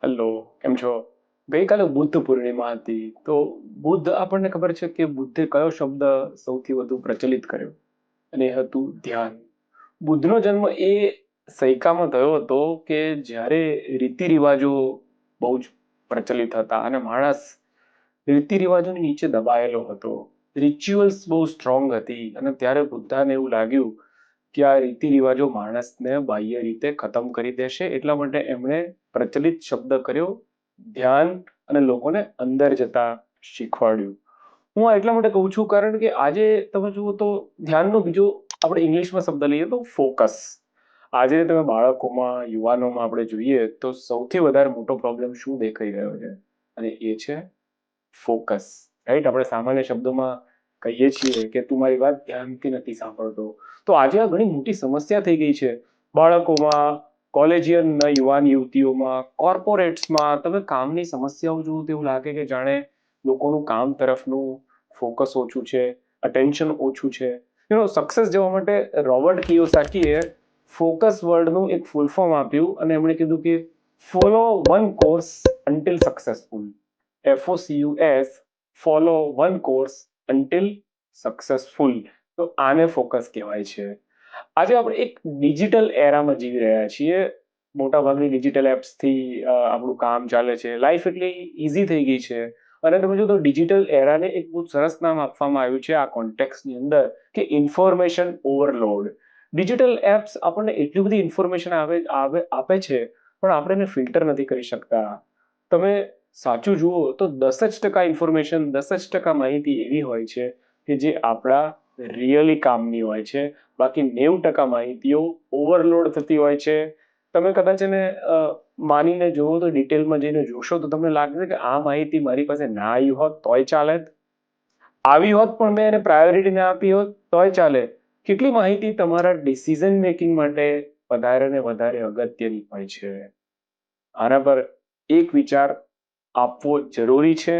Hello, કેમ છો? ગઈકાલે બુદ્ધ પૂર્ણિમા હતી. તો બુદ્ધ આપણને ખબર છે કે બુદ્ધે કયો શબ્દ સૌથી વધુ પ્રચલિત કર્યો? અને એ હતું ધ્યાન. બુદ્ધનો જન્મ એ સૈકામાં થયો હતો કે જ્યારે રીતિ રિવાજો બહુ જ પ્રચલિત હતા અને માણસ રીતિ રિવાજોની નીચે દબાયેલો હતો. રિચ્યુઅલ્સ બહુ સ્ટ્રોંગ હતી અને ત્યારે બુદ્ધાને એવું લાગ્યું કે આ રીતિ રિવાજો માણસને બાહ્ય રીતે ખતમ કરી દેશે, એટલા માટે એમણે પ્રચલિત શબ્દ કર્યો ધ્યાન, અને લોકોને અંદર જતા શીખવાડ્યું. હું આ એટલા માટે કહું છું કારણ કે આજે તમે જુઓ તો ધ્યાનનો બીજો આપણે ઇંગ્લિશમાં શબ્દ લઈએ તો ફોકસ. આજે તમે બાળકોમાં, યુવાનોમાં આપણે જોઈએ તો સૌથી વધારે મોટો પ્રોબ્લેમ શું દેખાઈ રહ્યો છે? અને એ છે ફોકસ. રાઈટ? આપણે સામાન્ય શબ્દોમાં કહીએ છીએ કે તું મારી વાત ધ્યાનથી નથી સાંભળતો. તો આજે આ ઘણી મોટી સમસ્યા થઈ ગઈ છે. બાળકોમાં, કોલેજિયન યુવાન યુવતીઓમાં, કોર્પોરેટ્સમાં તમે કામની સમસ્યાઓ જુઓ તો એવું લાગે કે જાણે લોકોનું કામ તરફનું ફોકસ ઓછું છે, અટેન્શન ઓછું છે. સક્સેસ જવા માટે રોબર્ટ કિયોસાકીએ ફોકસ વર્ડનું એક ફૂલ ફોર્મ આપ્યું અને એમણે કીધું કે follow one course until successful. FOCUS, follow one course until successful. તો આને ફોકસ કહેવાય છે. આજે આપણે એક ડિજિટલ એરામાં જીવી રહ્યા છીએ. મોટાભાગની ડિજિટલ એપ્સથી આપણું કામ ચાલે છે. લાઈફ એટલી ઇઝી થઈ ગઈ છે. અને તમે જો તો ડિજિટલ એરાને એક બહુ સરસ નામ આપવામાં આવ્યું છે આ કોન્ટેક્સની અંદર કે ઇન્ફોર્મેશન ઓવરલોડ. ડિજિટલ એપ્સ આપણને એટલી બધી ઇન્ફોર્મેશન આપે છે, પણ આપણે એને ફિલ્ટર નથી કરી શકતા. તમે સાચું જુઓ તો 10% ઇન્ફોર્મેશન, 10% માહિતી એવી હોય છે કે જે આપણા રિયલી કામની હોય છે. બાકી 90% માહિતીઓ ઓવરલોડ થતી હોય છે. તમે કદાચ એને માનીને જુઓ તો ડિટેલમાં જઈને જોશો તો તમને લાગશે કે આ માહિતી મારી પાસે ના આવી હોત તોય ચાલે, આવી હોત પણ મેં એને પ્રાયોરિટી ના આપી હોત તોય ચાલે. કેટલી માહિતી તમારા ડિસિઝન મેકિંગ માટે વધારે ને વધારે અગત્યની હોય છે. આના પર એક વિચાર આપવો જરૂરી છે.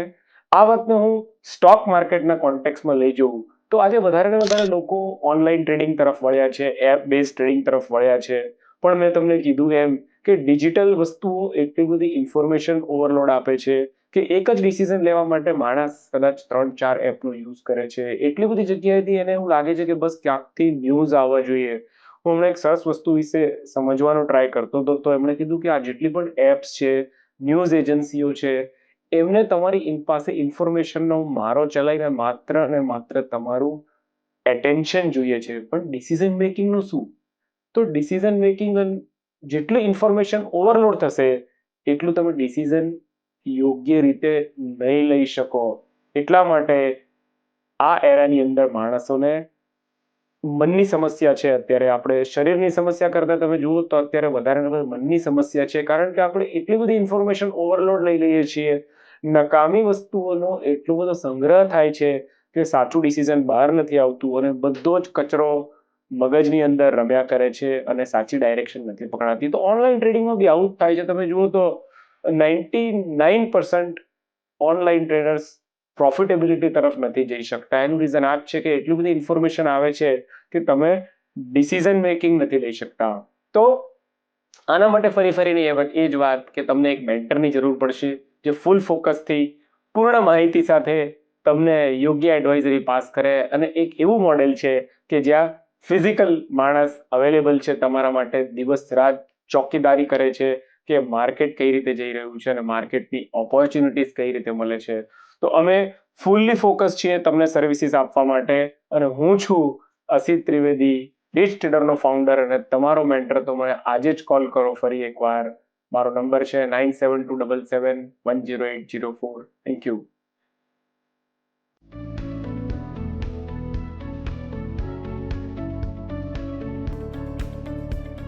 આ વાતને હું સ્ટોક માર્કેટના કોન્ટેક્સમાં લઈ જઉં તો આજે વધારે ને વધારે લોકો ઓનલાઈન ટ્રેડિંગ તરફ વળ્યા છે, એપ બેઝ ટ્રેડિંગ તરફ વળ્યા છે. પણ મેં તમને કીધું એમ કે ડિજિટલ વસ્તુઓ એટલી બધી ઇન્ફોર્મેશન ઓવરલોડ આપે છે કે એક જ ડિસિઝન લેવા માટે માણસ કદાચ 3-4 એપનો યુઝ કરે છે. એટલી બધી જગ્યાએથી એને એવું લાગે છે કે બસ ક્યાંકથી ન્યૂઝ આવવા જોઈએ. હું હમણાં એક સરસ વસ્તુ વિશે સમજવાનો ટ્રાય કરતો હતો તો એમણે કીધું કે આ જેટલી પણ એપ્સ છે, ન્યૂઝ એજન્સીઓ છે, એમને તમારી પાસે ઇન્ફોર્મેશનનો મારો ચલાવીને માત્ર અને માત્ર તમારું એટેન્શન જોઈએ છે, પણ ડિસિઝન મેકિંગનું શું? તો ડિસિઝન મેકિંગ જેટલું ઇન્ફોર્મેશન ઓવરલોડ થશે એટલું તમે ડિસિઝન યોગ્ય રીતે નહીં લઈ શકો. એટલા માટે આ એરાની અંદર માણસોને મનની સમસ્યા છે. અત્યારે આપણે શરીરની સમસ્યા કરતા તમે જુઓ તો અત્યારે વધારે મનની સમસ્યા છે, કારણ કે આપણે એટલી બધી ઇન્ફોર્મેશન ઓવરલોડ લઈ લઈએ છીએ. નકામી વસ્તુઓનો એટલો બધો સંગ્રહ થાય છે કે સાચું ડિસિઝન બહાર નથી આવતું અને બધો જ કચરો મગજની અંદર રમ્યા કરે છે અને સાચી ડાયરેક્શન નથી પકડાતી. તો ઓનલાઈન ટ્રેડિંગમાં બી આવું જ થાય છે. તમે જુઓ તો 99% ઓનલાઈન ટ્રેડર્સ પ્રોફિટેબિલિટી તરફ નથી જઈ શકતા. એનું રીઝન આ જ છે કે એટલી બધી ઇન્ફોર્મેશન આવે છે કે તમે ડિસિઝન મેકિંગ નથી લઈ શકતા. તો આના માટે ફરીને એ જ વાત કે તમને એક મેન્ટરની જરૂર પડશે જે ફૂલ ફોકસથી, પૂર્ણ માહિતી સાથે તમને યોગ્ય એડવાઇઝરી પાસ કરે. અને એક એવું મોડેલ છે કે જ્યાં ફિઝિકલ માણસ અવેલેબલ છે તમારા માટે, દિવસ રાત ચોકીદારી કરે છે કે માર્કેટ કઈ રીતે જઈ રહ્યું છે અને માર્કેટની ઓપોર્ચ્યુનિટીઝ કઈ રીતે મળે છે. તો અમે ફૂલ્લી ફોકસ છીએ તમને સર્વિસીસ આપવા માટે. અને હું છું અસિત ત્રિવેદી, ડિચ ટ્રેડરનો ફાઉન્ડર અને તમારો મેન્ટર. તો મને આજે જ કોલ કરો ફરી એકવાર. મારો નંબર છે 9727710804. Thank you.